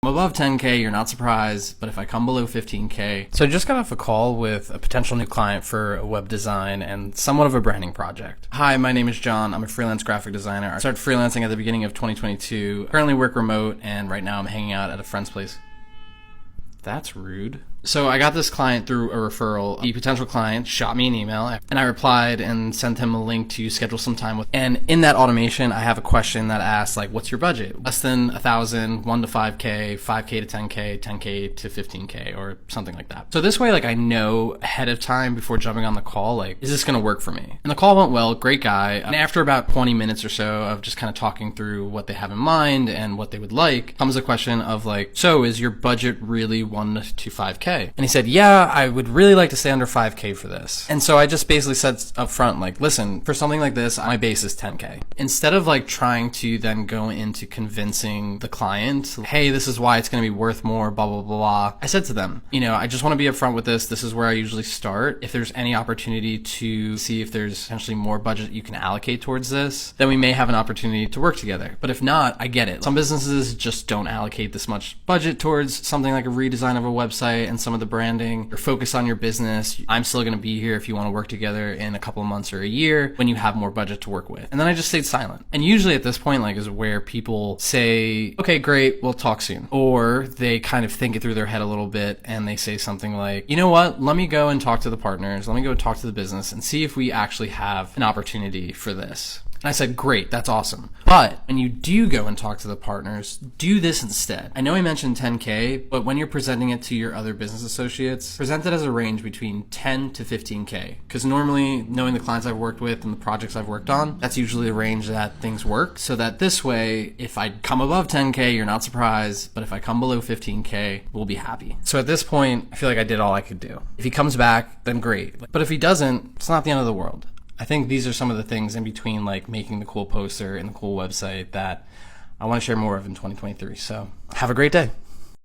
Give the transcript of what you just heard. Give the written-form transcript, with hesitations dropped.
I'm above 10K, you're not surprised, but if I come below 15K. So I just got off a call with a potential new client for a web design and somewhat of a branding project. Hi, my name is John. I'm a freelance graphic designer. I started freelancing at the beginning of 2022. Currently work remote, and right now I'm hanging out at a friend's place. That's rude. So I got this client through a referral. The potential client shot me an email, and I replied and sent him a link to schedule some time with. And in that automation, I have a question that asks, like, what's your budget? Less than 1,000, 1 to 5K, 5K to 10K, 10K to 15K, or something like that. So this way, like, I know ahead of time before jumping on the call, like, is this going to work for me? And the call went well, great guy. And after about 20 minutes or so of just kind of talking through what they have in mind and what they would like, comes a question of like, so is your budget really 1 to 5K? And he said, yeah, I would really like to stay under 5K for this. And so I just basically said up front, like, listen, for something like this, my base is 10K. Instead of like trying to then go into convincing the client, hey, this is why it's going to be worth more, blah, blah, blah, blah. I said to them, I just want to be upfront with this. This is where I usually start. If there's any opportunity to see if there's potentially more budget you can allocate towards this, then we may have an opportunity to work together. But if not, I get it. Some businesses just don't allocate this much budget towards something like a redesign of a website and some of the branding, or focus on your business. I'm still going to be here if you want to work together in a couple of months or a year when you have more budget to work with. And then I just stayed silent. And usually at this point, like, is where people say, okay, great, we'll talk soon. Or they kind of think it through their head a little bit and they say something like, you know what, let me go and talk to the partners. Let me go talk to the business and see if we actually have an opportunity for this. And I said, great, that's awesome. But when you do go and talk to the partners, do this instead. I know I mentioned 10K, but when you're presenting it to your other business associates, present it as a range between 10 to 15K. Because normally, knowing the clients I've worked with and the projects I've worked on, that's usually the range that things work. So that this way, if I come above 10K, you're not surprised. But if I come below 15K, we'll be happy. So at this point, I feel like I did all I could do. If he comes back, then great. But if he doesn't, it's not the end of the world. I think these are some of the things in between, like making the cool poster and the cool website, that I want to share more of in 2023. So have a great day.